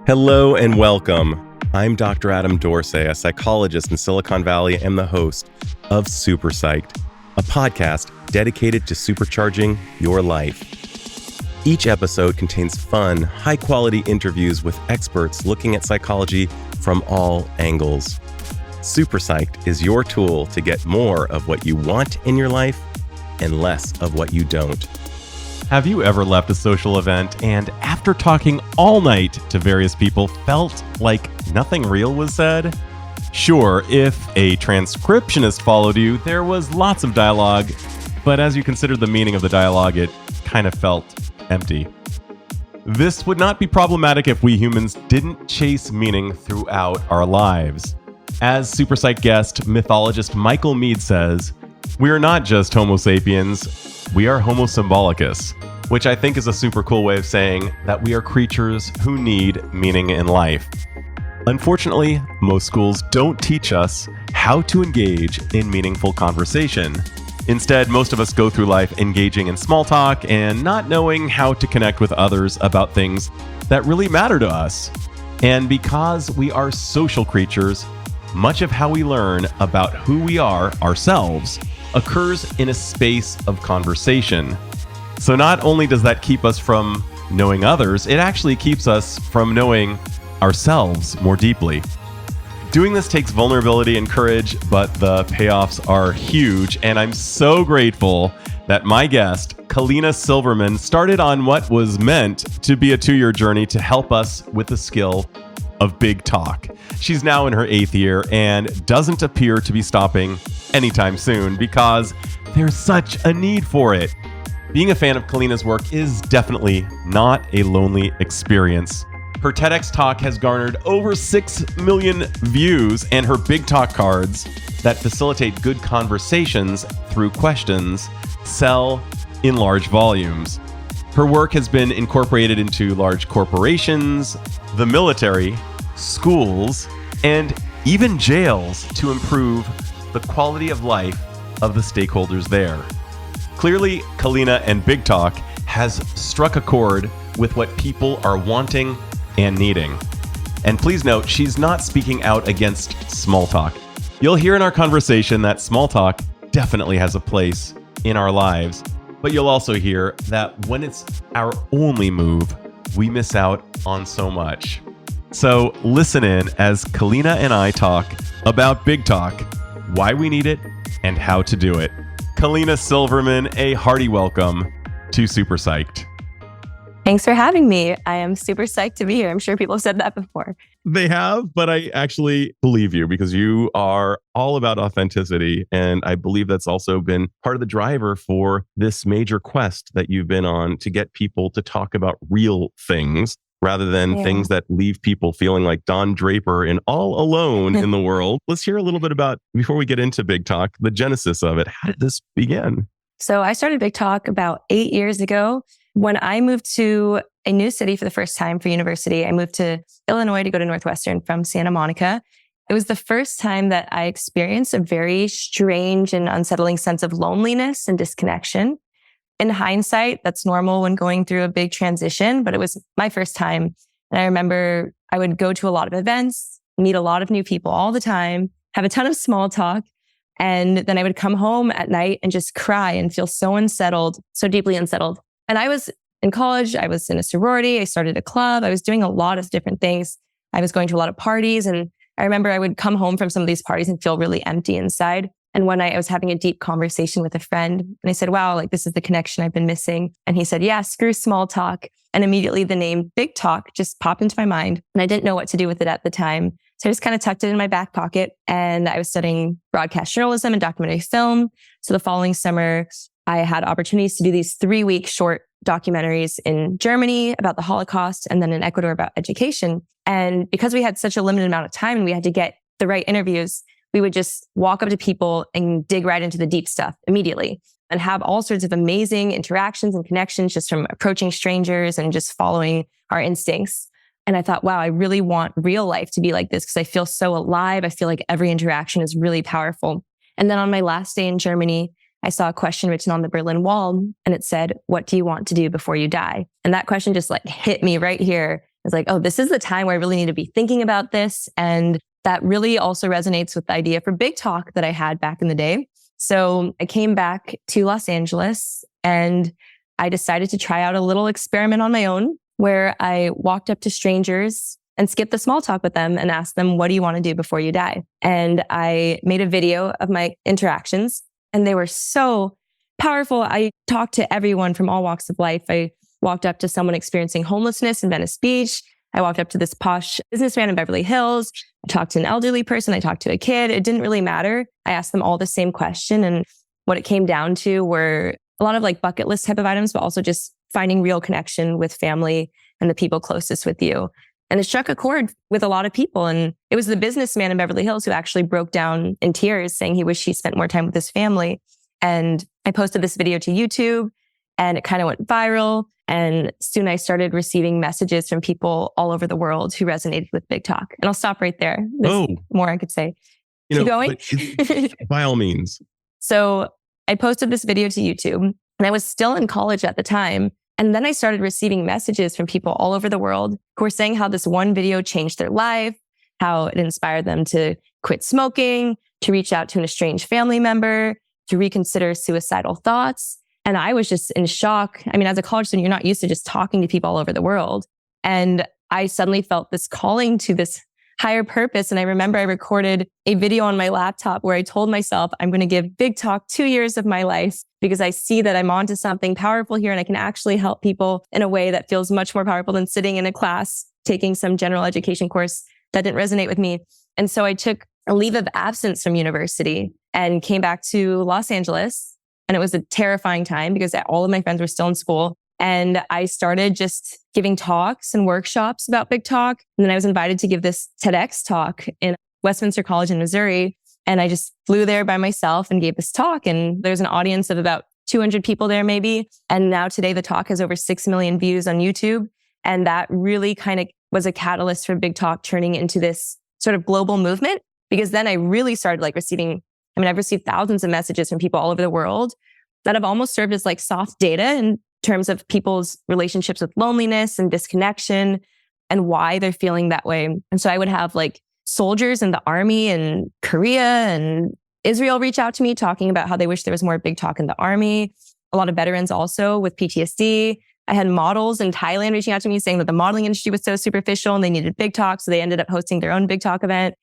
Hello and welcome. I'm Dr. Adam Dorsey, a psychologist in Silicon Valley and the host of SuperPsyched, a podcast dedicated to supercharging your life. Each episode contains fun, high-quality interviews with experts looking at psychology from all angles. SuperPsyched is your tool to get more of what you want in your life and less of what you don't. Have you ever left a social event and after talking all night to various people felt like nothing real was said? Sure, if a transcriptionist followed you, there was lots of dialogue, but as you considered the meaning of the dialogue, it kind of felt empty. This would not be problematic if we humans didn't chase meaning throughout our lives. As SuperPsyched guest, mythologist Michael Meade says, "We are not just Homo sapiens, we are Homo symbolicus," which I think is a super cool way of saying that we are creatures who need meaning in life. Unfortunately, most schools don't teach us how to engage in meaningful conversation. Instead, most of us go through life engaging in small talk and not knowing how to connect with others about things that really matter to us. And because we are social creatures, much of how we learn about who we are ourselves occurs in a space of conversation. So not only does that keep us from knowing others, it actually keeps us from knowing ourselves more deeply. Doing this takes vulnerability and courage, but the payoffs are huge, and I'm so grateful that my guest, Kalina Silverman, started on what was meant to be a 2-year journey to help us with the skill of big talk. She's now in her 8th year and doesn't appear to be stopping anytime soon because there's such a need for it. Being a fan of Kalina's work is definitely not a lonely experience. Her TEDx talk has garnered over 6 million views, and her big talk cards that facilitate good conversations through questions sell in large volumes. Her work has been incorporated into large corporations, the military, schools, and even jails to improve the quality of life of the stakeholders there. Clearly, Kalina and Big Talk has struck a chord with what people are wanting and needing. And please note, she's not speaking out against small talk. You'll hear in our conversation that small talk definitely has a place in our lives, but you'll also hear that when it's our only move, we miss out on so much. So listen in as Kalina and I talk about Big Talk, why we need it, and how to do it. Kalina Silverman, a hearty welcome to SuperPsyched. Thanks for having me. I am super psyched to be here. I'm sure people have said that before. They have, but I actually believe you because you are all about authenticity. And I believe that's also been part of the driver for this major quest that you've been on to get people to talk about real things rather than things that leave people feeling like Don Draper and all alone in the world. Let's hear a little bit about, before we get into Big Talk, the genesis of it. How did this begin? So I started Big Talk about 8 years ago. When I moved to a new city for the first time for university, I moved to Illinois to go to Northwestern from Santa Monica. It was the first time that I experienced a very strange and unsettling sense of loneliness and disconnection. In hindsight, that's normal when going through a big transition, but it was my first time. And I remember I would go to a lot of events, meet a lot of new people all the time, have a ton of small talk. And then I would come home at night and just cry and feel so unsettled, so deeply unsettled. And I was in college, I was in a sorority, I started a club, I was doing a lot of different things. I was going to a lot of parties. And I remember I would come home from some of these parties and feel really empty inside. And one night I was having a deep conversation with a friend and I said, wow, like this is the connection I've been missing. And he said, yeah, screw small talk. And immediately the name Big Talk just popped into my mind. And I didn't know what to do with it at the time. So I just kind of tucked it in my back pocket and I was studying broadcast journalism and documentary film. So the following summer, I had opportunities to do these 3-week short documentaries in Germany about the Holocaust and then in Ecuador about education. And because we had such a limited amount of time and we had to get the right interviews, we would just walk up to people and dig right into the deep stuff immediately and have all sorts of amazing interactions and connections just from approaching strangers and just following our instincts. And I thought, wow, I really want real life to be like this because I feel so alive. I feel like every interaction is really powerful. And then on my last day in Germany, I saw a question written on the Berlin Wall and it said, what do you want to do before you die? And that question just like hit me right here. was like, oh, this is the time where I really need to be thinking about this. And that really also resonates with the idea for Big Talk that I had back in the day. So I came back to Los Angeles and I decided to try out a little experiment on my own where I walked up to strangers and skipped the small talk with them and asked them, what do you want to do before you die? And I made a video of my interactions and they were so powerful. I talked to everyone from all walks of life. I walked up to someone experiencing homelessness in Venice Beach. I walked up to this posh businessman in Beverly Hills. I talked to an elderly person. I talked to a kid. It didn't really matter. I asked them all the same question. And what it came down to were a lot of like bucket list type of items, but also just finding real connection with family and the people closest with you. And it struck a chord with a lot of people. And it was the businessman in Beverly Hills who actually broke down in tears saying he wished he spent more time with his family. And I posted this video to YouTube and it kind of went viral. And soon I started receiving messages from people all over the world who resonated with Big Talk. And I'll stop right there. There's more I could say. Keep going? By all means. So I posted this video to YouTube and I was still in college at the time. And then I started receiving messages from people all over the world who were saying how this one video changed their life, how it inspired them to quit smoking, to reach out to an estranged family member, to reconsider suicidal thoughts. And I was just in shock. I mean, as a college student, you're not used to just talking to people all over the world. And I suddenly felt this calling to this higher purpose. And I remember I recorded a video on my laptop where I told myself, I'm going to give Big Talk 2 years of my life because I see that I'm onto something powerful here and I can actually help people in a way that feels much more powerful than sitting in a class, taking some general education course that didn't resonate with me. And so I took a leave of absence from university and came back to Los Angeles. And it was a terrifying time because all of my friends were still in school. And I started just giving talks and workshops about Big Talk. And then I was invited to give this TEDx talk in Westminster College in Missouri. And I just flew there by myself and gave this talk. And there's an audience of about 200 people there maybe. And now today the talk has over 6 million views on YouTube. And that really kind of was a catalyst for Big Talk turning into this sort of global movement. Because then I really started like I've received thousands of messages from people all over the world that have almost served as like soft data in terms of people's relationships with loneliness and disconnection and why they're feeling that way. And so I would have like soldiers in the army in Korea and Israel reach out to me talking about how they wish there was more Big Talk in the army. A lot of veterans also with PTSD. I had models in Thailand reaching out to me saying that the modeling industry was so superficial and they needed Big Talk. So they ended up hosting their own Big Talk event.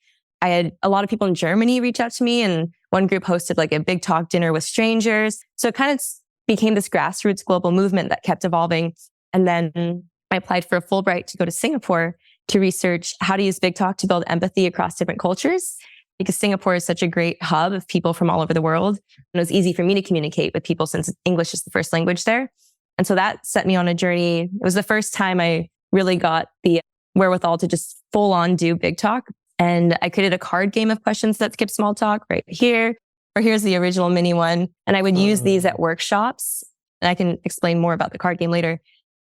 I had a lot of people in Germany reach out to me and one group hosted like a Big Talk dinner with strangers. So it kind of became this grassroots global movement that kept evolving. And then I applied for a Fulbright to go to Singapore to research how to use Big Talk to build empathy across different cultures, because Singapore is such a great hub of people from all over the world. And it was easy for me to communicate with people since English is the first language there. And so that set me on a journey. It was the first time I really got the wherewithal to just full on do Big Talk. And I created a card game of questions that skip small talk right here, or here's the original mini one. And I would use these at workshops. And I can explain more about the card game later.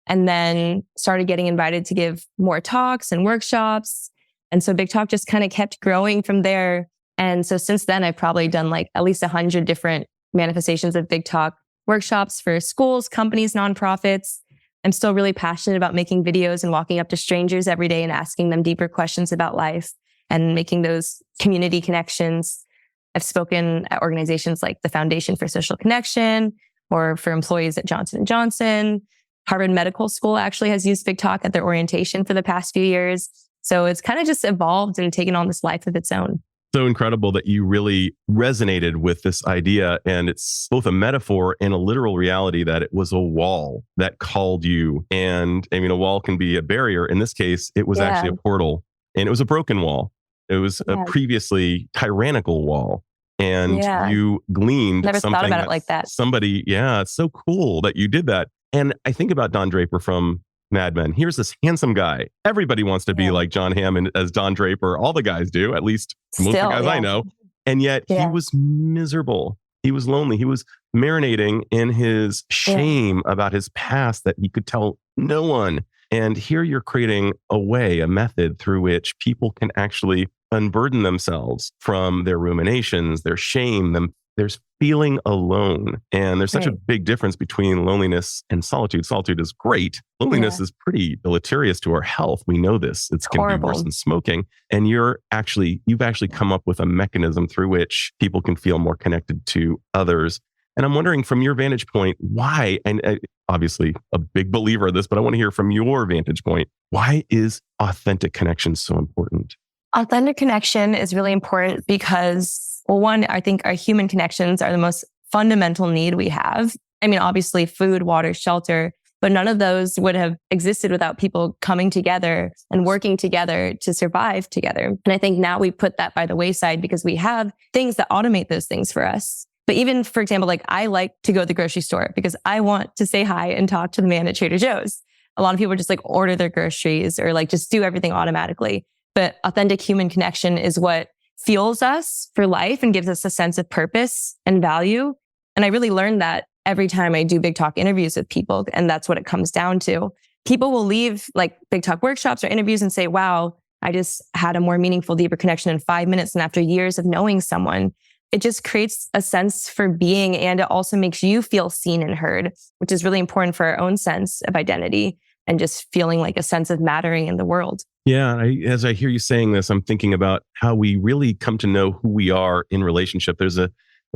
And then started getting invited to give more talks and workshops. And so Big Talk just kind of kept growing from there. And so since then, I've probably done like at least 100 different manifestations of Big Talk workshops for schools, companies, nonprofits. I'm still really passionate about making videos and walking up to strangers every day and asking them deeper questions about life and making those community connections. I've spoken at organizations like the Foundation for Social Connection or for employees at Johnson & Johnson. Harvard Medical School actually has used Big Talk at their orientation for the past few years. So it's kind of just evolved and taken on this life of its own. So incredible that you really resonated with this idea. And it's both a metaphor and a literal reality that it was a wall that called you. And I mean, a wall can be a barrier. In this case, it was actually a portal, and it was a broken wall. It was a previously tyrannical wall. And you gleaned Never something thought about it like that. Somebody, it's so cool that you did that. And I think about Don Draper from Mad Men. Here's this handsome guy. Everybody wants to be like John Hamm as Don Draper. All the guys do, at least most of the guys I know. And yet he was miserable. He was lonely. He was marinating in his shame about his past that he could tell no one. And here you're creating a method through which people can actually unburden themselves from their ruminations, their shame, there's feeling alone. And there's such a Right. big difference between loneliness and solitude. Solitude is great. Loneliness Yeah. is pretty deleterious to our health. We know this. It's going to be worse Horrible. than smoking. And you've actually come up with a mechanism through which people can feel more connected to others. And I'm wondering from your vantage point, why, and obviously a big believer of this, but I want to hear from your vantage point, why is authentic connection so important? Authentic connection is really important because, well, one, I think our human connections are the most fundamental need we have. I mean, obviously food, water, shelter, but none of those would have existed without people coming together and working together to survive together. And I think now we put that by the wayside because we have things that automate those things for us. But even, for example, like I like to go to the grocery store because I want to say hi and talk to the man at Trader Joe's. A lot of people just like order their groceries or like just do everything automatically. But authentic human connection is what fuels us for life and gives us a sense of purpose and value. And I really learned that every time I do Big Talk interviews with people. And that's what it comes down to. People will leave like Big Talk workshops or interviews and say, wow, I just had a more meaningful, deeper connection in 5 minutes. And after years of knowing someone, it just creates a sense for being. And it also makes you feel seen and heard, which is really important for our own sense of identity and just feeling like a sense of mattering in the world. Yeah, as I hear you saying this, I'm thinking about how we really come to know who we are in relationship. There's an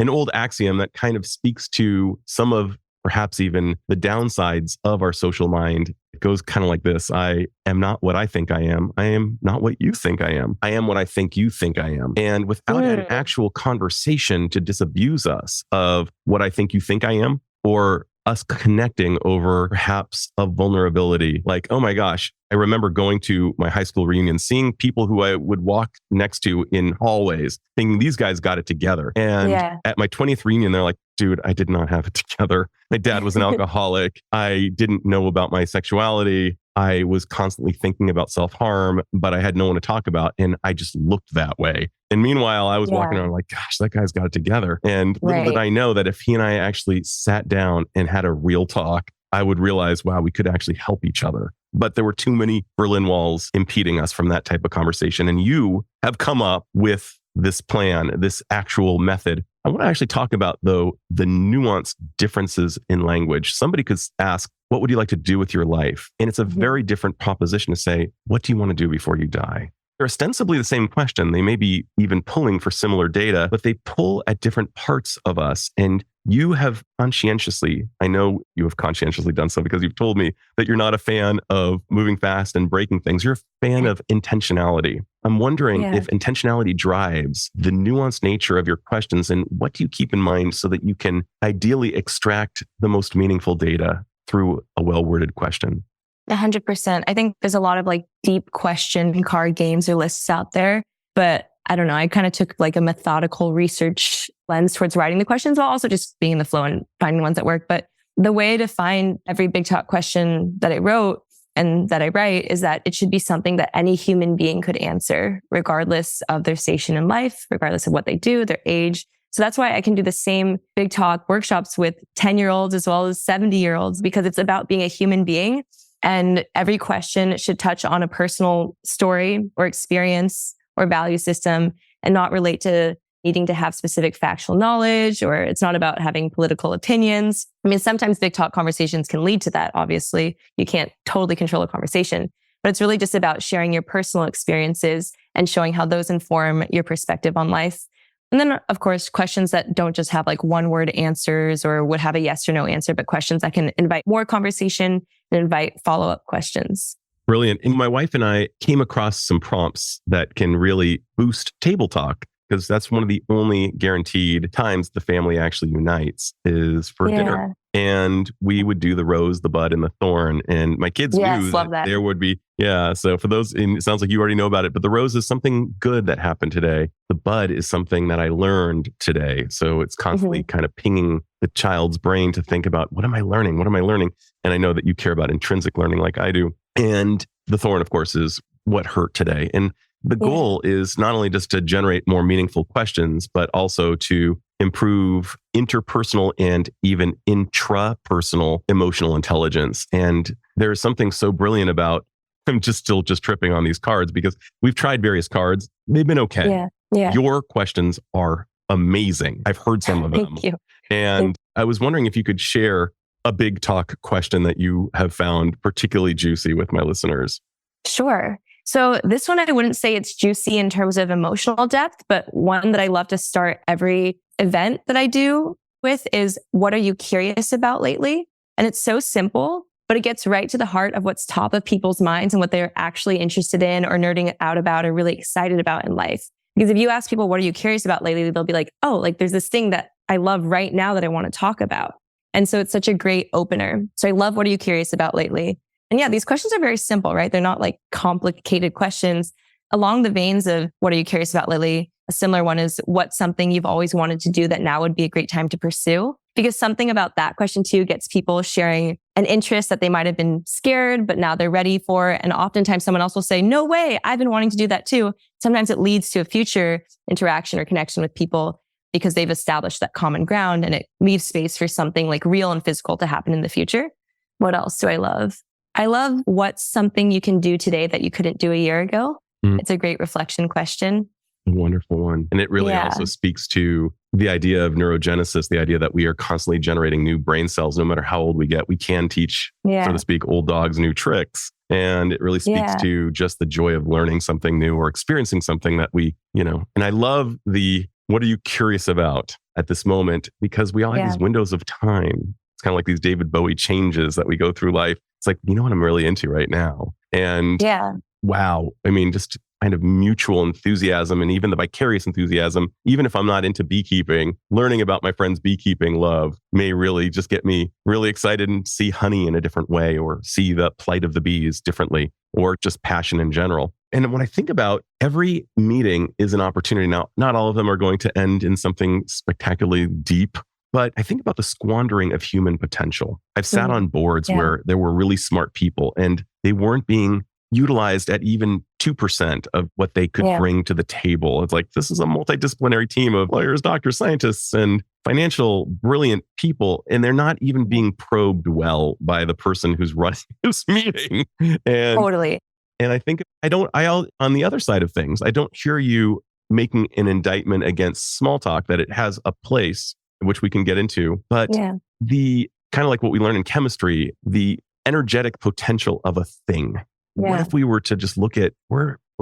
old axiom that kind of speaks to some of perhaps even the downsides of our social mind. It goes kind of like this. I am not what I think I am. I am not what you think I am. I am what I think you think I am. And without an actual conversation to disabuse us of what I think you think I am, or us connecting over perhaps a vulnerability. Like, oh my gosh, I remember going to my high school reunion, seeing people who I would walk next to in hallways, thinking these guys got it together. And at my 20th reunion, they're like, dude, I did not have it together. My dad was an alcoholic. I didn't know about my sexuality. I was constantly thinking about self-harm, but I had no one to talk about. And I just looked that way. And meanwhile, I was walking around like, gosh, that guy's got it together. And little did I know that if he and I actually sat down and had a real talk, I would realize, wow, we could actually help each other. But there were too many Berlin Walls impeding us from that type of conversation. And you have come up with this plan, this actual method. I want to actually talk about, though, the nuanced differences in language. Somebody could ask, what would you like to do with your life? And it's a very different proposition to say, what do you want to do before you die? They're ostensibly the same question. They may be even pulling for similar data, but they pull at different parts of us. And you have conscientiously, I know you have conscientiously done so because you've told me that you're not a fan of moving fast and breaking things. You're a fan of intentionality. I'm wondering if intentionality drives the nuanced nature of your questions, and what do you keep in mind so that you can ideally extract the most meaningful data through a well-worded question? 100%. I think there's a lot of like deep question card games or lists out there, but I don't know. I kind of took like a methodical research lens towards writing the questions while also just being in the flow and finding ones that work. But the way to find every Big Talk question that I wrote and that I write is that it should be something that any human being could answer, regardless of their station in life, regardless of what they do, their age. So that's why I can do the same Big Talk workshops with 10-year-olds as well as 70-year-olds, because it's about being a human being. And every question should touch on a personal story or experience or value system and not relate to needing to have specific factual knowledge, or it's not about having political opinions. I mean, sometimes Big Talk conversations can lead to that. Obviously, you can't totally control a conversation, but it's really just about sharing your personal experiences and showing how those inform your perspective on life. And then, of course, questions that don't just have like one word answers or would have a yes or no answer, but questions that can invite more conversation and invite follow-up questions. Brilliant. And my wife and I came across some prompts that can really boost table talk, because that's one of the only guaranteed times the family actually unites is for dinner. And we would do the rose, the bud, and the thorn. And my kids knew that there would be, so for those, it sounds like you already know about it, but the rose is something good that happened today. The bud is something that I learned today. So it's constantly kind of pinging the child's brain to think about, what am I learning? What am I learning? And I know that you care about intrinsic learning like I do. And the thorn, of course, is what hurt today. And the goal is not only just to generate more meaningful questions, but also to improve interpersonal and even intrapersonal emotional intelligence. And there's something so brilliant about, I'm still tripping on these cards because we've tried various cards. They've been okay. Your questions are amazing. I've heard some of them. Thank you. And I was wondering if you could share a big talk question that you have found particularly juicy with my listeners. Sure. So this one, I wouldn't say it's juicy in terms of emotional depth, but one that I love to start every event that I do with is, what are you curious about lately? And it's so simple, but it gets right to the heart of what's top of people's minds and what they're actually interested in or nerding out about or really excited about in life. Because if you ask people, what are you curious about lately? They'll be like, oh, like there's this thing that I love right now that I want to talk about. And so it's such a great opener. So I love, what are you curious about lately? And yeah, these questions are very simple, right? They're not like complicated questions. Along the veins of, what are you curious about lately? A similar one is, what's something you've always wanted to do that now would be a great time to pursue? Because something about that question too gets people sharing an interest that they might have been scared, but now they're ready for. And oftentimes someone else will say, no way, I've been wanting to do that too. Sometimes it leads to a future interaction or connection with people because they've established that common ground, and it leaves space for something like real and physical to happen in the future. What else do I love? I love, what's something you can do today that you couldn't do a year ago? It's a great reflection question. A wonderful one. And it really also speaks to the idea of neurogenesis, the idea that we are constantly generating new brain cells. No matter how old we get, we can teach, so to speak, old dogs new tricks. And it really speaks to just the joy of learning something new or experiencing something that we, and I love the, what are you curious about at this moment? Because we all have these windows of time. It's kind of like these David Bowie changes that we go through life. It's like, what I'm really into right now. And wow, I mean, just kind of mutual enthusiasm and even the vicarious enthusiasm. Even if I'm not into beekeeping, learning about my friend's beekeeping love may really just get me really excited and see honey in a different way, or see the plight of the bees differently, or just passion in general. And when I think about, every meeting is an opportunity. Now, not all of them are going to end in something spectacularly deep, but I think about the squandering of human potential. I've sat on boards where there were really smart people and they weren't being utilized at even 2% of what they could bring to the table. It's like, this is a multidisciplinary team of lawyers, doctors, scientists, and financial brilliant people. And they're not even being probed well by the person who's running this meeting. And Totally. And I think on the other side of things, I don't hear you making an indictment against small talk, that it has a place, which we can get into. But the kind of like what we learn in chemistry, the energetic potential of a thing. What if we were to just look at,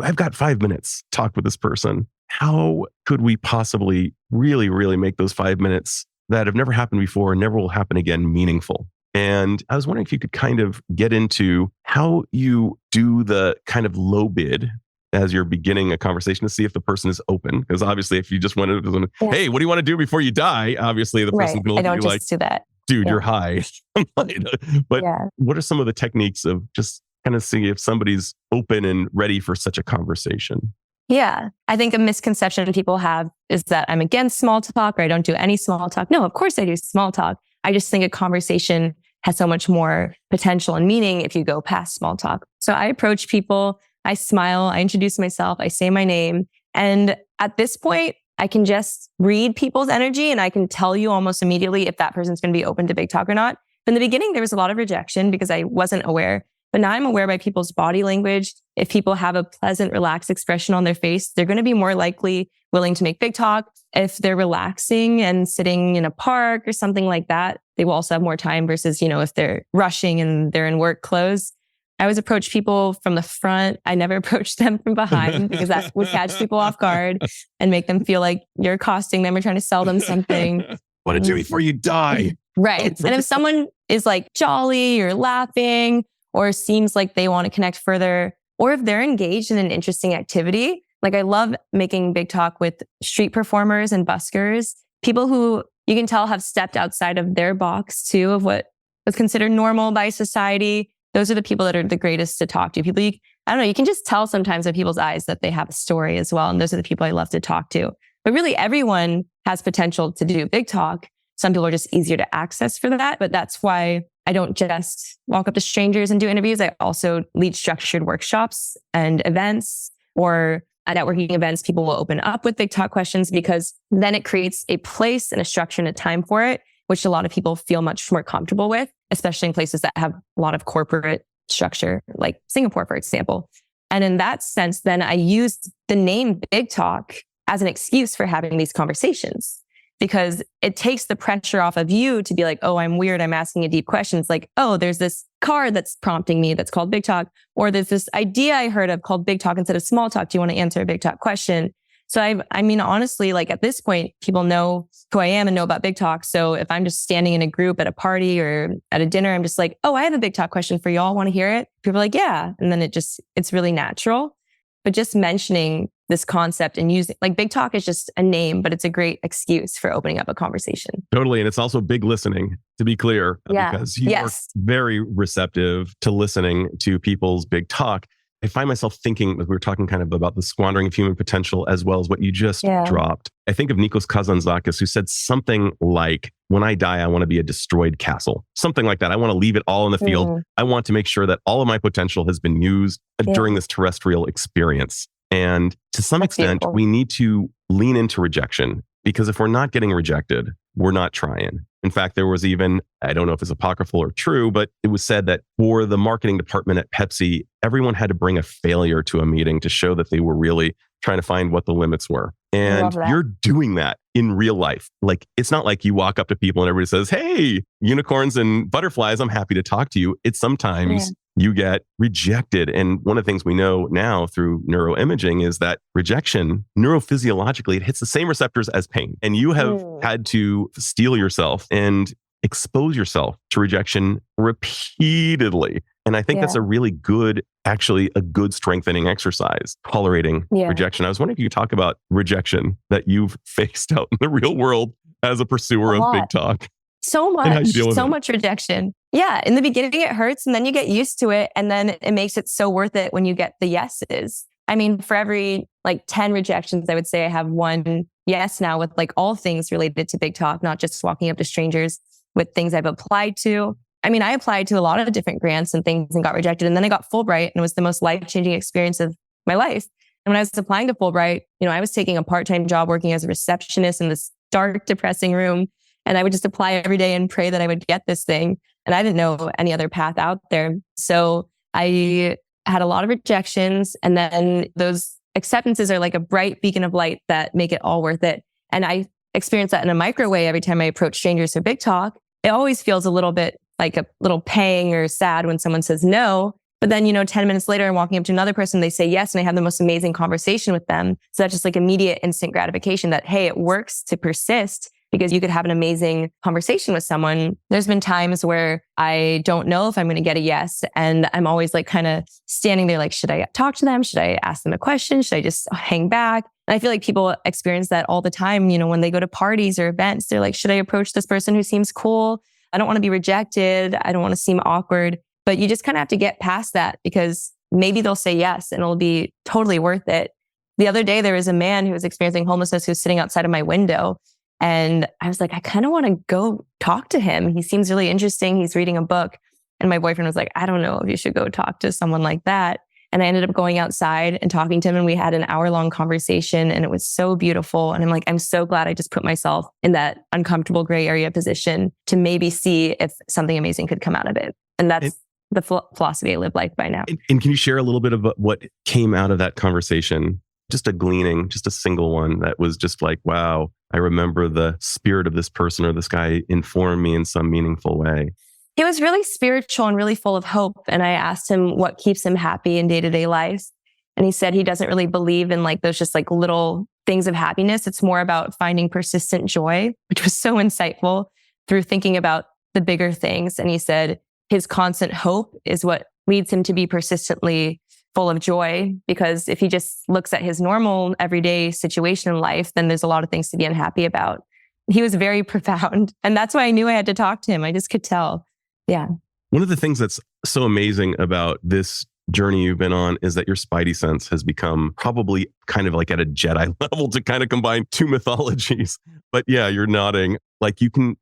I've got 5 minutes, talk with this person. How could we possibly really, really make those 5 minutes that have never happened before and never will happen again meaningful? And I was wondering if you could kind of get into how you do the kind of low bid as you're beginning a conversation to see if the person is open. Because obviously, if you just went to, hey, what do you want to do before you die? Obviously, the person's going to look at you like, do that. Dude, you're high. But what are some of the techniques of just kind of see if somebody's open and ready for such a conversation? Yeah. I think a misconception people have is that I'm against small talk, or I don't do any small talk. No, of course I do small talk. I just think a conversation has so much more potential and meaning if you go past small talk. So I approach people, I smile, I introduce myself, I say my name. And at this point, I can just read people's energy and I can tell you almost immediately if that person's going to be open to big talk or not. In the beginning, there was a lot of rejection because I wasn't aware. But now I'm aware by people's body language. If people have a pleasant, relaxed expression on their face, they're going to be more likely willing to make big talk. If they're relaxing and sitting in a park or something like that, they will also have more time versus, if they're rushing and they're in work clothes. I always approach people from the front. I never approach them from behind because that would catch people off guard and make them feel like you're accosting them or trying to sell them something. What to do before you die. Right. And if someone is like jolly or laughing, or seems like they want to connect further, or if they're engaged in an interesting activity. Like I love making big talk with street performers and buskers, people who you can tell have stepped outside of their box too, of what was considered normal by society. Those are the people that are the greatest to talk to. People, I don't know, you can just tell sometimes by people's eyes that they have a story as well. And those are the people I love to talk to. But really everyone has potential to do big talk. Some people are just easier to access for that. But that's why I don't just walk up to strangers and do interviews. I also lead structured workshops and events, or at networking events, people will open up with big talk questions because then it creates a place and a structure and a time for it, which a lot of people feel much more comfortable with, especially in places that have a lot of corporate structure, like Singapore, for example. And in that sense, then I use the name Big Talk as an excuse for having these conversations, because it takes the pressure off of you to be like, oh, I'm weird, I'm asking a deep question. It's like, oh, there's this card that's prompting me that's called big talk, or there's this idea I heard of called big talk instead of small talk. Do you want to answer a big talk question? So I mean, honestly, like at this point, people know who I am and know about big talk. So if I'm just standing in a group at a party or at a dinner, I'm just like, oh, I have a big talk question for y'all. Want to hear it? People are like, yeah. And then it's really natural. But just mentioning this concept and using, like, big talk is just a name, but it's a great excuse for opening up a conversation. Totally. And it's also big listening, to be clear, Yeah. because you are Yes. very receptive to listening to people's big talk. I find myself thinking, as we were talking kind of about the squandering of human potential, as well as what you just Yeah. dropped. I think of Nikos Kazantzakis, who said something like, when I die, I want to be a destroyed castle. Something like that. I want to leave it all in the field. Mm. I want to make sure that all of my potential has been used Yeah. during this terrestrial experience. And to some That's extent, beautiful. we need to lean into rejection, because if we're not getting rejected, we're not trying. In fact, there was even, I don't know if it's apocryphal or true, but it was said that for the marketing department at Pepsi, everyone had to bring a failure to a meeting to show that they were really trying to find what the limits were. And love that. you're doing that in real life. Like, it's not like you walk up to people and everybody says, hey, unicorns and butterflies, I'm happy to talk to you. It's sometimes you get rejected. And one of the things we know now through neuroimaging is that rejection, neurophysiologically, it hits the same receptors as pain. And you have had to steel yourself and expose yourself to rejection repeatedly. And I think that's a really good, actually a good strengthening exercise, tolerating rejection. I was wondering if you could talk about rejection that you've faced out in the real world as a pursuer of big talk. So And how much, you deal with so it. much rejection. Yeah. In the beginning, it hurts, and then you get used to it. And then it makes it so worth it when you get the yeses. I mean, for every like 10 rejections, I would say I have one yes now with like all things related to big talk, not just walking up to strangers with things I've applied to. I mean, I applied to a lot of different grants and things and got rejected. And then I got Fulbright, and it was the most life-changing experience of my life. And when I was applying to Fulbright, I was taking a part-time job working as a receptionist in this dark, depressing room. And I would just apply every day and pray that I would get this thing. And I didn't know any other path out there. So I had a lot of rejections. And then those acceptances are like a bright beacon of light that make it all worth it. And I experience that in a micro way every time I approach strangers for big talk. It always feels a little bit like a little pang or sad when someone says no. But then, 10 minutes later, I'm walking up to another person, they say yes, and I have the most amazing conversation with them. So that's just like immediate instant gratification that, hey, it works to persist, because you could have an amazing conversation with someone. There's been times where I don't know if I'm going to get a yes. And I'm always like kind of standing there like, should I talk to them? Should I ask them a question? Should I just hang back? And I feel like people experience that all the time. When they go to parties or events, they're like, should I approach this person who seems cool? I don't want to be rejected. I don't want to seem awkward. But you just kind of have to get past that, because maybe they'll say yes and it'll be totally worth it. The other day, there was a man who was experiencing homelessness who was sitting outside of my window. And I was like, I kind of want to go talk to him. He seems really interesting. He's reading a book. And my boyfriend was like, I don't know if you should go talk to someone like that. And I ended up going outside and talking to him. And we had an hour-long conversation. And it was so beautiful. And I'm like, I'm so glad I just put myself in that uncomfortable gray area position to maybe see if something amazing could come out of it. And that's the philosophy I live life by now. And can you share a little bit about what came out of that conversation? Just a gleaning, just a single one that was just like, wow, I remember the spirit of this person or this guy informed me in some meaningful way. He was really spiritual and really full of hope. And I asked him what keeps him happy in day-to-day life. And he said he doesn't really believe in like those just like little things of happiness. It's more about finding persistent joy, which was so insightful through thinking about the bigger things. And he said his constant hope is what leads him to be persistently full of joy, because if he just looks at his normal everyday situation in life, then there's a lot of things to be unhappy about. He was very profound. And that's why I knew I had to talk to him. I just could tell. Yeah. One of the things that's so amazing about this journey you've been on is that your spidey sense has become probably kind of like at a Jedi level to kind of combine two mythologies. But yeah, you're nodding. Like you can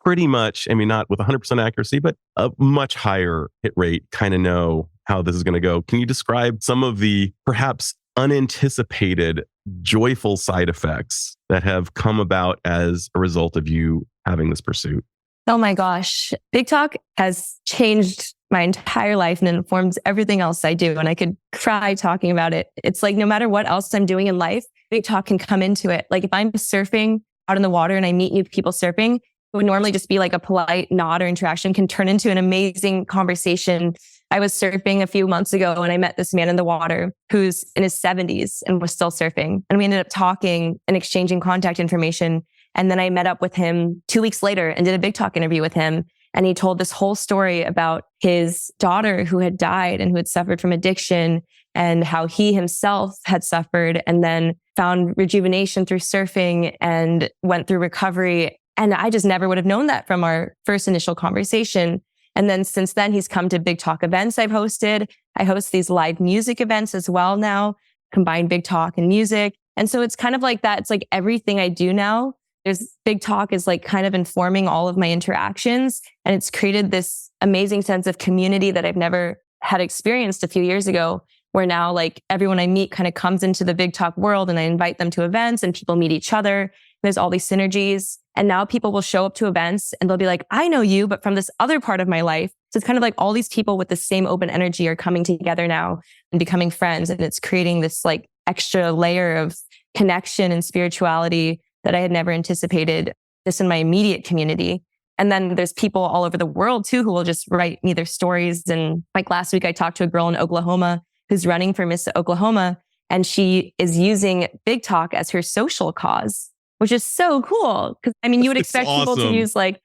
pretty much, I mean, not with 100% accuracy, but a much higher hit rate, kind of know how this is going to go. Can you describe some of the perhaps unanticipated joyful side effects that have come about as a result of you having this pursuit? Oh my gosh. Big Talk has changed my entire life and informs everything else I do. And I could cry talking about it. It's like, no matter what else I'm doing in life, Big Talk can come into it. Like if I'm surfing out in the water and I meet new people surfing, it would normally just be like a polite nod or interaction can turn into an amazing conversation. I was surfing a few months ago and I met this man in the water who's in his 70s and was still surfing. And we ended up talking and exchanging contact information. And then I met up with him 2 weeks later and did a Big Talk interview with him. And he told this whole story about his daughter who had died and who had suffered from addiction and how he himself had suffered and then found rejuvenation through surfing and went through recovery. And I just never would have known that from our first initial conversation. And then since then, he's come to Big Talk events I've hosted. I host these live music events as well now, combine Big Talk and music. And so it's kind of like that. It's like everything I do now. There's Big Talk is like kind of informing all of my interactions. And it's created this amazing sense of community that I've never had experienced a few years ago, where now like everyone I meet kind of comes into the Big Talk world and I invite them to events and people meet each other. There's all these synergies. And now people will show up to events and they'll be like, I know you, but from this other part of my life. So it's kind of like all these people with the same open energy are coming together now and becoming friends. And it's creating this like extra layer of connection and spirituality that I had never anticipated, this in my immediate community. And then there's people all over the world too, who will just write me their stories. And like last week, I talked to a girl in Oklahoma who's running for Miss Oklahoma. And she is using Big Talk as her social cause, which is so cool. Because I mean, you would expect people to use like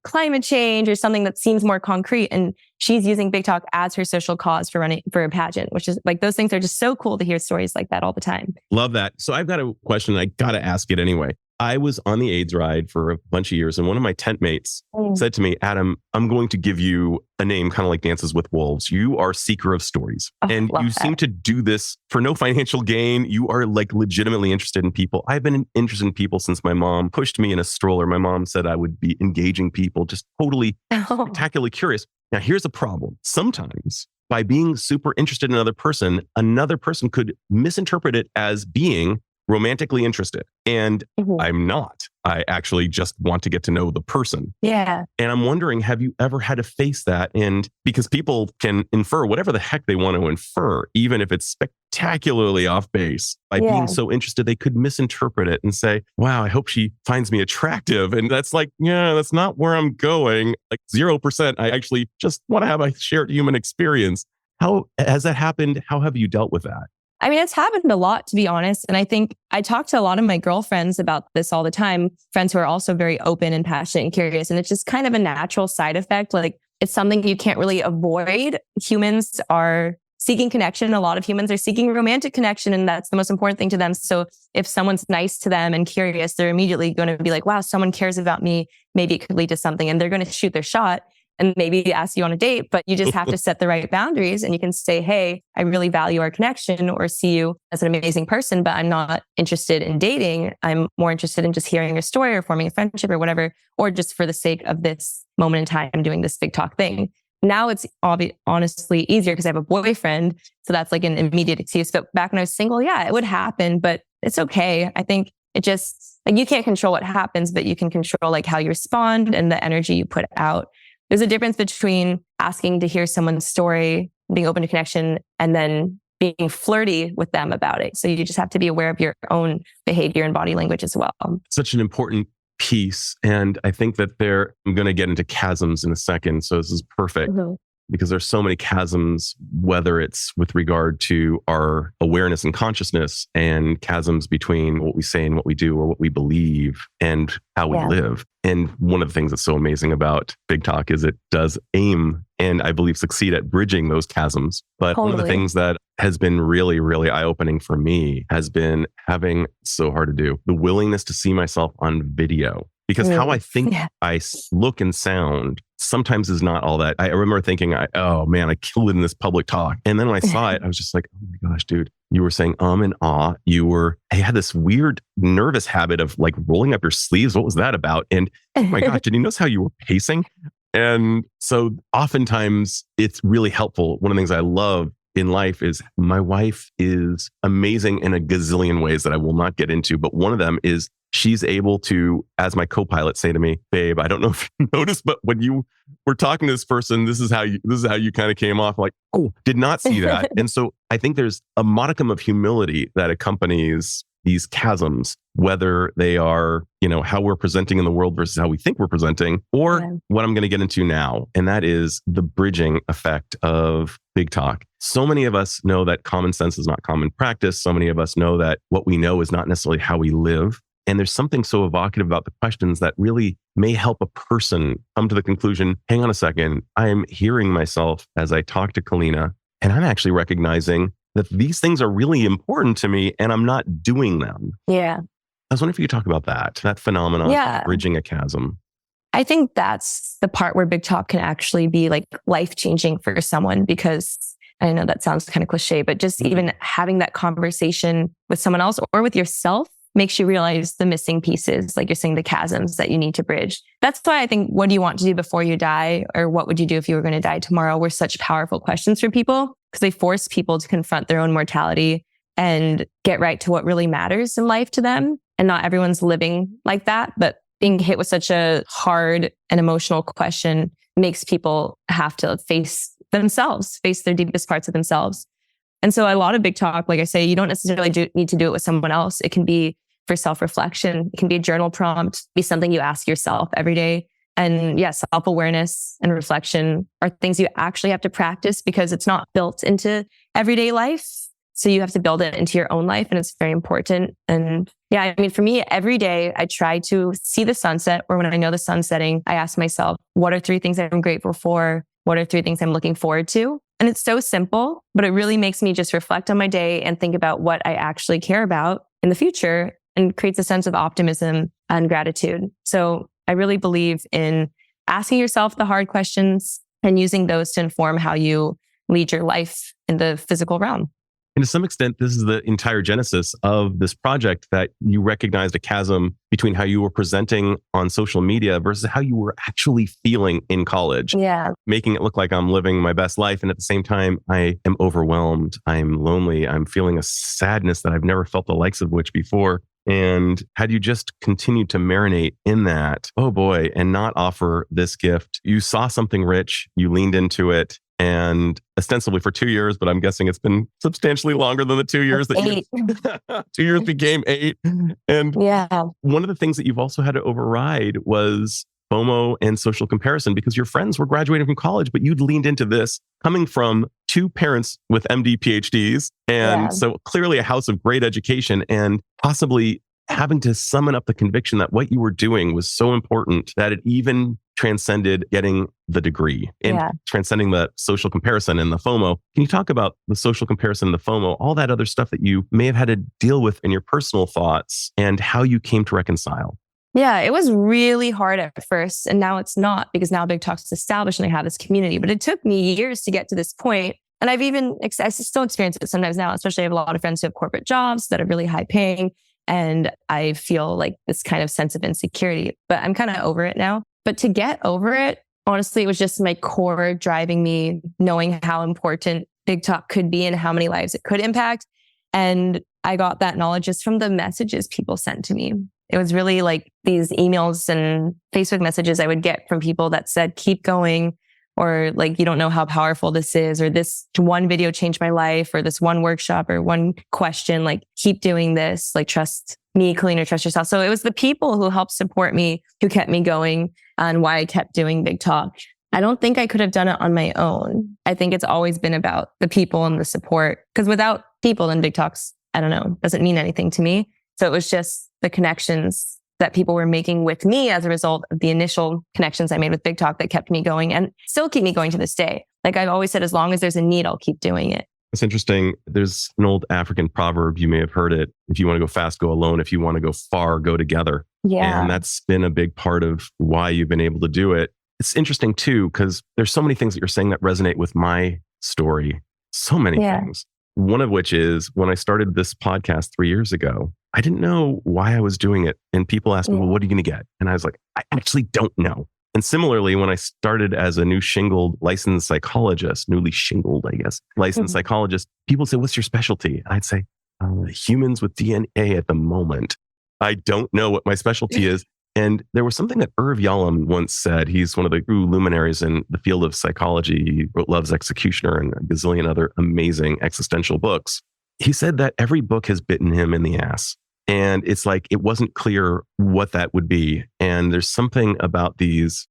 climate change or something that seems more concrete. And she's using Big Talk as her social cause for running for a pageant, which is like, those things are just so cool to hear stories like that all the time. Love that. So I've got a question. I got to ask it anyway. I was on the AIDS ride for a bunch of years, and one of my tent mates said to me, Adam, I'm going to give you a name kind of like Dances with Wolves. You are seeker of stories. And you seem to do this for no financial gain. You are like legitimately interested in people. I've been interested in people since my mom pushed me in a stroller. My mom said I would be engaging people, just totally spectacularly curious. Now, here's a problem. Sometimes by being super interested in another person could misinterpret it as being romantically interested. And I'm not. I actually just want to get to know the person. Yeah. And I'm wondering, have you ever had to face that? And because people can infer whatever the heck they want to infer, even if it's spectacularly off base, by being so interested, they could misinterpret it and say, wow, I hope she finds me attractive. And that's like, yeah, that's not where I'm going. Like 0%. I actually just want to have a shared human experience. How has that happened? How have you dealt with that? I mean, it's happened a lot, to be honest. And I think I talk to a lot of my girlfriends about this all the time, friends who are also very open and passionate and curious. And it's just kind of a natural side effect. Like it's something you can't really avoid. Humans are seeking connection. A lot of humans are seeking romantic connection, and that's the most important thing to them. So if someone's nice to them and curious, they're immediately going to be like, wow, someone cares about me. Maybe it could lead to something. And they're going to shoot their shot and maybe ask you on a date, but you just have to set the right boundaries, and you can say, hey, I really value our connection or see you as an amazing person, but I'm not interested in dating. I'm more interested in just hearing your story or forming a friendship or whatever, or just for the sake of this moment in time, doing this Big Talk thing. Now it's honestly easier because I have a boyfriend. So that's like an immediate excuse. But back when I was single, yeah, it would happen, but it's okay. I think it just like you can't control what happens, but you can control like how you respond and the energy you put out. There's a difference between asking to hear someone's story, being open to connection, and then being flirty with them about it. So you just have to be aware of your own behavior and body language as well. Such an important piece. And I think that I'm going to get into chasms in a second. So this is perfect. Because there's so many chasms, whether it's with regard to our awareness and consciousness, and chasms between what we say and what we do or what we believe and how we live. And one of the things that's so amazing about Big Talk is it does aim and I believe succeed at bridging those chasms. But one of the things that has been really, really eye-opening for me has been having, so hard to do, the willingness to see myself on video. Because how I think I look and sound sometimes is not all that. I remember thinking, oh man, I killed it in this public talk. And then when I saw it, I was just like, oh my gosh, dude, you were saying and ah. I had this weird nervous habit of like rolling up your sleeves. What was that about? And oh my gosh, did you notice how you were pacing? And so oftentimes it's really helpful. One of the things I love in life is my wife is amazing in a gazillion ways that I will not get into. But one of them is she's able to, as my co-pilot, say to me, babe, I don't know if you noticed, but when you were talking to this person, this is how you kind of came off. Like, oh, did not see that. And so I think there's a modicum of humility that accompanies these chasms, whether they are, how we're presenting in the world versus how we think we're presenting, or what I'm going to get into now. And that is the bridging effect of big talk. So many of us know that common sense is not common practice. So many of us know that what we know is not necessarily how we live. And there's something so evocative about the questions that really may help a person come to the conclusion, hang on a second, I'm hearing myself as I talk to Kalina, and I'm actually recognizing that these things are really important to me and I'm not doing them. Yeah. I was wondering if you could talk about that phenomenon of bridging a chasm. I think that's the part where big talk can actually be like life-changing for someone, because I know that sounds kind of cliche, but just even having that conversation with someone else or with yourself makes you realize the missing pieces, like you're saying, the chasms that you need to bridge. That's why I think, what do you want to do before you die? Or what would you do if you were going to die tomorrow? Were such powerful questions for people, because they force people to confront their own mortality and get right to what really matters in life to them. And not everyone's living like that, but being hit with such a hard and emotional question makes people have to face themselves, face their deepest parts of themselves. And so a lot of big talk, like I say, you don't necessarily need to do it with someone else. It can be for self-reflection. It can be a journal prompt, be something you ask yourself every day. And yes, self-awareness and reflection are things you actually have to practice, because it's not built into everyday life. So you have to build it into your own life, and it's very important. And yeah, I mean, for me, every day I try to see the sunset, or when I know the sun's setting, I ask myself, what are 3 things I'm grateful for? What are 3 things I'm looking forward to? And it's so simple, but it really makes me just reflect on my day and think about what I actually care about in the future, and creates a sense of optimism and gratitude. So I really believe in asking yourself the hard questions and using those to inform how you lead your life in the physical realm. And to some extent, this is the entire genesis of this project, that you recognized a chasm between how you were presenting on social media versus how you were actually feeling in college. Yeah. Making it look like I'm living my best life. And at the same time, I am overwhelmed. I'm lonely. I'm feeling a sadness that I've never felt the likes of which before. And had you just continued to marinate in that, oh boy, and not offer this gift, you saw something rich, you leaned into it, and ostensibly for 2 years, but I'm guessing it's been substantially longer than the 2 years that 8. 2 years became 8. And one of the things that you've also had to override was FOMO and social comparison, because your friends were graduating from college, but you'd leaned into this coming from 2 parents with MD PhDs. And so clearly a house of great education, and possibly having to summon up the conviction that what you were doing was so important that it even transcended getting the degree and transcending the social comparison and the FOMO. Can you talk about the social comparison, the FOMO, all that other stuff that you may have had to deal with in your personal thoughts, and how you came to reconcile? Yeah, it was really hard at first. And now it's not, because now Big Talk's established and I have this community. But it took me years to get to this point. And I still experience it sometimes now, especially I have a lot of friends who have corporate jobs that are really high paying. And I feel like this kind of sense of insecurity, but I'm kind of over it now. But to get over it, honestly, it was just my core driving me, knowing how important Big Talk could be and how many lives it could impact. And I got that knowledge just from the messages people sent to me. It was really like these emails and Facebook messages I would get from people that said, keep going, or like, you don't know how powerful this is, or this one video changed my life, or this one workshop or one question, like, keep doing this, like, trust me, Kalina, trust yourself. So it was the people who helped support me, who kept me going, and why I kept doing Big Talk. I don't think I could have done it on my own. I think it's always been about the people and the support, because without people, then Big Talks, I don't know, doesn't mean anything to me. So it was just the connections that people were making with me as a result of the initial connections I made with Big Talk that kept me going, and still keep me going to this day. Like I've always said, as long as there's a need, I'll keep doing it. It's interesting. There's an old African proverb, you may have heard it. If you want to go fast, go alone. If you want to go far, go together. Yeah. And that's been a big part of why you've been able to do it. It's interesting too, because there's so many things that you're saying that resonate with my story. So many things. One of which is when I started this podcast 3 years ago, I didn't know why I was doing it. And people asked me, well, what are you going to get? And I was like, I actually don't know. And similarly, when I started as a newly shingled, licensed psychologist, people say, what's your specialty? I'd say, humans with DNA at the moment. I don't know what my specialty is. And there was something that Irv Yalom once said. He's one of the true luminaries in the field of psychology. He wrote Love's Executioner and a gazillion other amazing existential books. He said that every book has bitten him in the ass. And it's like, it wasn't clear what that would be. And there's something about these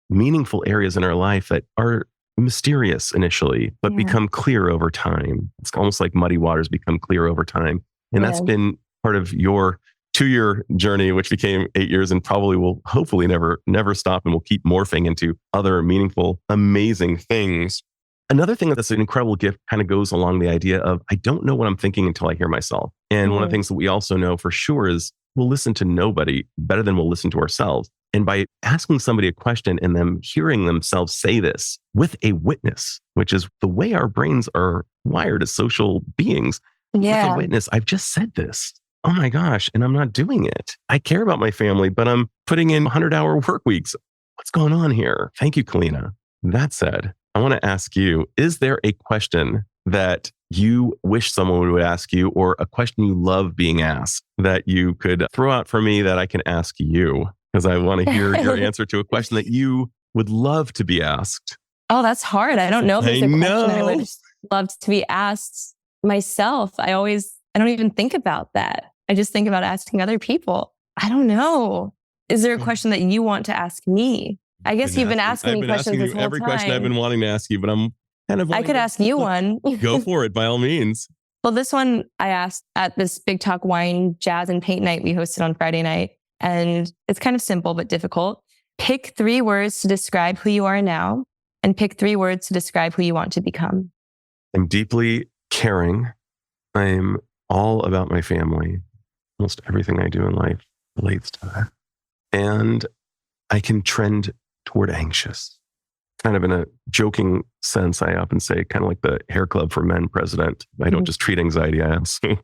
meaningful areas in our life that are mysterious initially, but become clear over time. It's almost like muddy waters become clear over time. And that's been part of your 2-year journey, which became 8 years and probably will hopefully never stop and will keep morphing into other meaningful, amazing things. Another thing that's an incredible gift kind of goes along the idea of, I don't know what I'm thinking until I hear myself. And one of the things that we also know for sure is we'll listen to nobody better than we'll listen to ourselves. And by asking somebody a question and them hearing themselves say this with a witness, which is the way our brains are wired as social beings, with a witness, I've just said this. Oh my gosh, and I'm not doing it. I care about my family, but I'm putting in 100-hour work weeks. What's going on here? Thank you, Kalina. That said, I want to ask you, is there a question that you wish someone would ask you, or a question you love being asked that you could throw out for me that I can ask you? Because I want to hear your answer to a question that you would love to be asked. Oh, that's hard. I don't know if there's a question I would love to be asked myself. I don't even think about that. I just think about asking other people. I don't know. Is there a question that you want to ask me? I guess you've been asking me questions this whole time. Every question I've been wanting to ask you, but I'm kind of... I could ask you one. Go for it, by all means. Well, this one I asked at this Big Talk Wine, Jazz, and Paint night we hosted on Friday night. And it's kind of simple, but difficult. Pick 3 words to describe who you are now, and pick 3 words to describe who you want to become. I'm deeply caring. I'm all about my family. Almost everything I do in life relates to that. And I can trend toward anxious. Kind of in a joking sense, I often say, kind of like the hair club for men president. I don't just treat anxiety, I also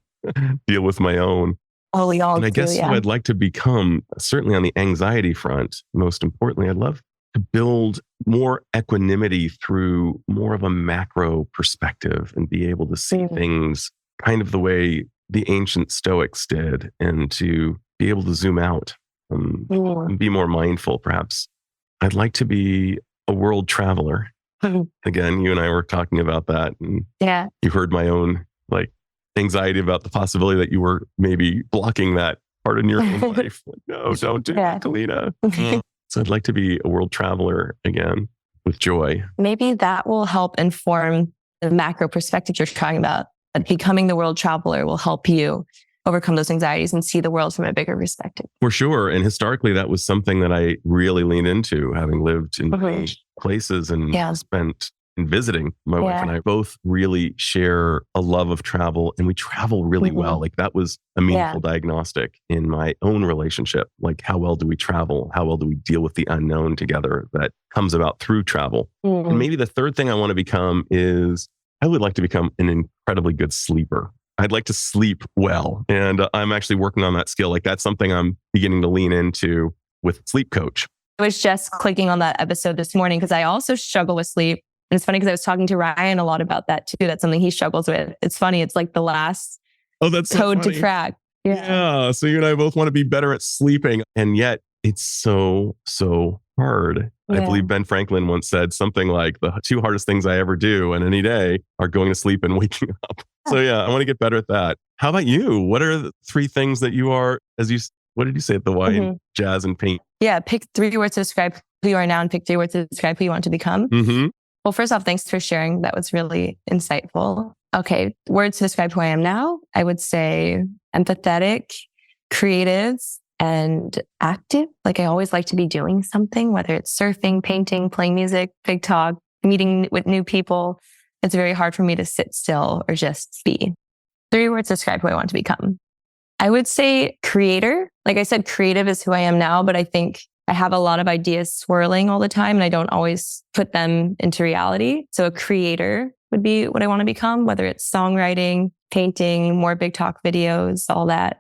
deal with my own. Oh, we all and I guess who I'd like to become, certainly on the anxiety front, most importantly, I'd love to build more equanimity through more of a macro perspective and be able to see things kind of the way the ancient Stoics did, and to be able to zoom out and be more mindful, perhaps. I'd like to be a world traveler. Again, you and I were talking about that. And you heard my own anxiety about the possibility that you were maybe blocking that part in your own life. No, don't do that, Kalina. So I'd like to be a world traveler again with joy. Maybe that will help inform the macro perspective you're talking about. That becoming the world traveler will help you overcome those anxieties and see the world from a bigger perspective. For sure. And historically, that was something that I really leaned into, having lived in places and spent and visiting. My wife and I both really share a love of travel, and we travel really well. Like that was a meaningful diagnostic in my own relationship. Like, how well do we travel? How well do we deal with the unknown together that comes about through travel? And maybe the third thing I want to become is I would like to become an incredibly good sleeper. I'd like to sleep well. And I'm actually working on that skill. Like that's something I'm beginning to lean into with Sleep Coach. I was just clicking on that episode this morning because I also struggle with sleep. And it's funny because I was talking to Ryan a lot about that too. That's something he struggles with. It's funny. It's like the last code to crack. Yeah. So you and I both want to be better at sleeping. And yet it's so hard. I believe Ben Franklin once said something like the 2 hardest things I ever do in any day are going to sleep and waking up. So I want to get better at that. How about you? What are the 3 things that you are, what did you say at the wine, jazz, and paint? Yeah. Pick 3 words to describe who you are now, and pick 3 words to describe who you want to become. Well, first off, thanks for sharing. That was really insightful. Okay. Words to describe who I am now. I would say empathetic, creative, and active. Like I always like to be doing something, whether it's surfing, painting, playing music, big talk, meeting with new people. It's very hard for me to sit still or just be. 3 words to describe who I want to become. I would say creator. Like I said, creative is who I am now, but I think I have a lot of ideas swirling all the time and I don't always put them into reality. So a creator would be what I want to become, whether it's songwriting, painting, more big talk videos, all that.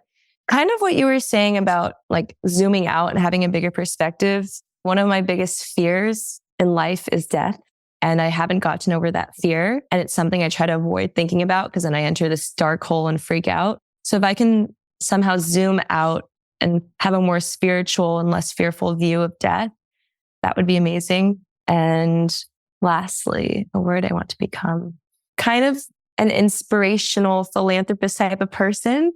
Kind of what you were saying about like zooming out and having a bigger perspective. One of my biggest fears in life is death. And I haven't gotten over that fear. And it's something I try to avoid thinking about because then I enter this dark hole and freak out. So if I can somehow zoom out and have a more spiritual and less fearful view of death, that would be amazing. And lastly, a word I want to become, kind of an inspirational philanthropist type of person.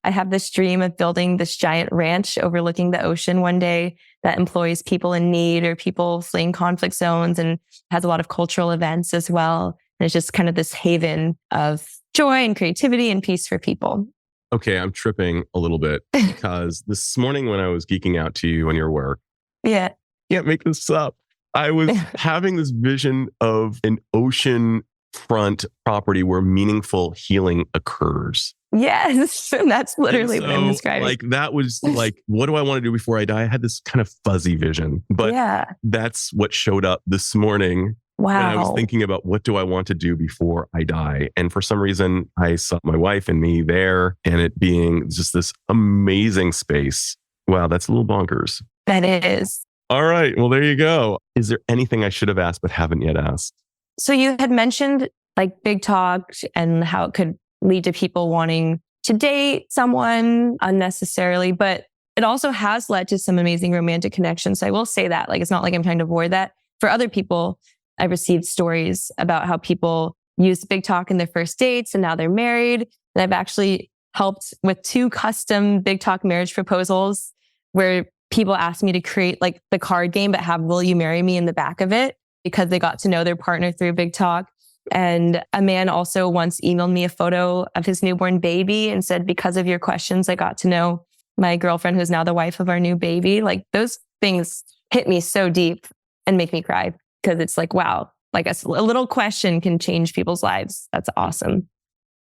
I have this dream of building this giant ranch overlooking the ocean one day that employs people in need or people fleeing conflict zones and has a lot of cultural events as well. And it's just kind of this haven of joy and creativity and peace for people. Okay, I'm tripping a little bit because this morning when I was geeking out to you on your work, Yeah. can't make this up. I was having this vision of an ocean front property where meaningful healing occurs. Yes. That's literally what I'm describing. Like that was like, what do I want to do before I die? I had this kind of fuzzy vision, but that's what showed up this morning. Wow. When I was thinking about what do I want to do before I die? And for some reason, I saw my wife and me there and it being just this amazing space. Wow, that's a little bonkers. That is. All right. Well, there you go. Is there anything I should have asked but haven't yet asked? So you had mentioned like big talk and how it could lead to people wanting to date someone unnecessarily, but it also has led to some amazing romantic connections. So I will say that, like, it's not like I'm trying to avoid that. For other people, I've received stories about how people used big talk in their first dates and now they're married. And I've actually helped with 2 custom big talk marriage proposals where people asked me to create like the card game, but have "Will you marry me" in the back of it because they got to know their partner through big talk. And a man also once emailed me a photo of his newborn baby and said, because of your questions, I got to know my girlfriend, who's now the wife of our new baby. Like those things hit me so deep and make me cry because it's like, wow, like a little question can change people's lives. That's awesome.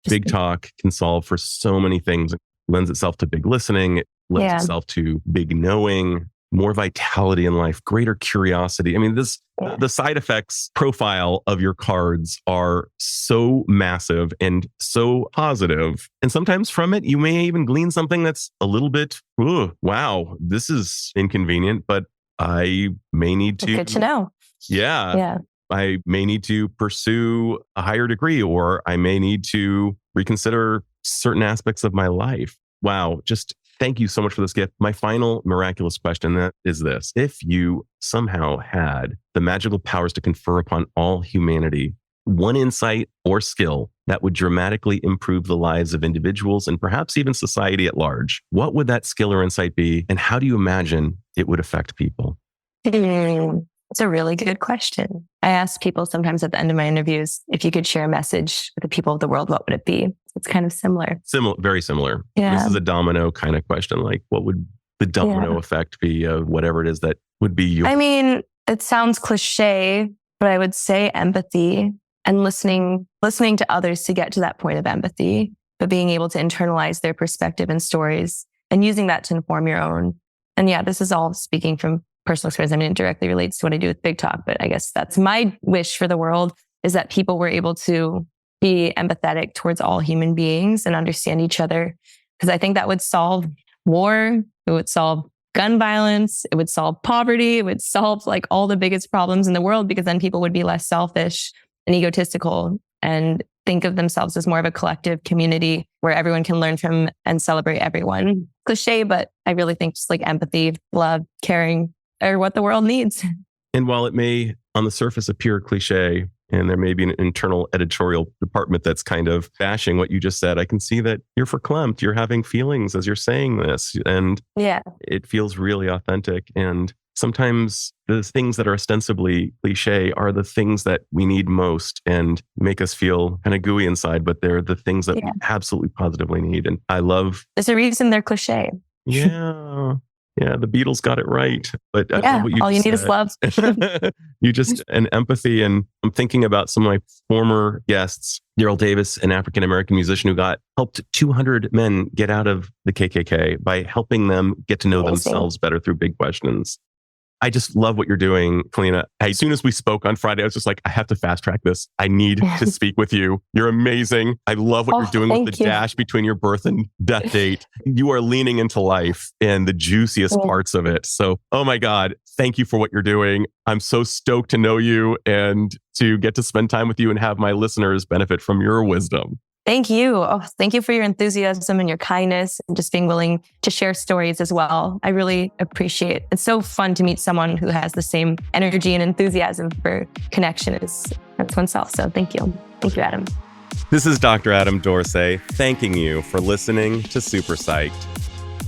Big talk can solve for so many things. It lends itself to big listening. It lends itself to big knowing, more vitality in life, greater curiosity. I mean, the side effects profile of your cards are so massive and so positive. And sometimes from it, you may even glean something that's a little bit, wow, this is inconvenient, but I may need to. Good to know. Yeah. I may need to pursue a higher degree, or I may need to reconsider certain aspects of my life. Wow. Just thank you so much for this gift. My final miraculous question that is this. If you somehow had the magical powers to confer upon all humanity, one insight or skill that would dramatically improve the lives of individuals and perhaps even society at large, what would that skill or insight be? And how do you imagine it would affect people? It's a really good question. I ask people sometimes at the end of my interviews, if you could share a message with the people of the world, what would it be? It's kind of similar. Very similar. Yeah. This is a domino kind of question. Like, what would the domino effect be of whatever it is that would be your... I mean, it sounds cliche, but I would say empathy and listening to others to get to that point of empathy, but being able to internalize their perspective and stories and using that to inform your own. And yeah, this is all speaking from personal experience. I mean, it directly relates to what I do with Big Talk, but I guess that's my wish for the world, is that people were able to be empathetic towards all human beings and understand each other. Because I think that would solve war, it would solve gun violence, it would solve poverty, it would solve like all the biggest problems in the world, because then people would be less selfish and egotistical and think of themselves as more of a collective community where everyone can learn from and celebrate everyone. Cliche, but I really think just like empathy, love, caring are what the world needs. And while it may on the surface appear cliche, and there may be an internal editorial department that's kind of bashing what you just said, I can see that you're verklempt. You're having feelings as you're saying this. And it feels really authentic. And sometimes the things that are ostensibly cliche are the things that we need most and make us feel kind of gooey inside, but they're the things that we absolutely positively need. And I love... There's a reason they're cliche. Yeah, the Beatles got it right. But I love what all you need is love. And empathy. And I'm thinking about some of my former guests, Daryl Davis, an African-American musician who helped 200 men get out of the KKK by helping them get to know themselves better through big questions. I just love what you're doing, Kalina. As soon as we spoke on Friday, I was just like, I have to fast track this. I need to speak with you. You're amazing. I love what you're doing with the dash between your birth and death date. You are leaning into life and the juiciest parts of it. So, oh my God, thank you for what you're doing. I'm so stoked to know you and to get to spend time with you and have my listeners benefit from your wisdom. Thank you. Thank you for your enthusiasm and your kindness and just being willing to share stories as well. I really appreciate it. It's so fun to meet someone who has the same energy and enthusiasm for connection as oneself. So thank you. Thank you, Adam. This is Dr. Adam Dorsey thanking you for listening to SuperPsyched.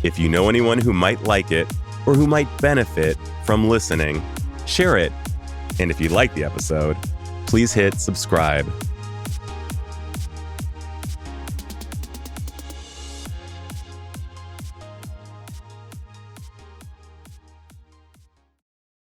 If you know anyone who might like it or who might benefit from listening, share it. And if you like the episode, please hit subscribe.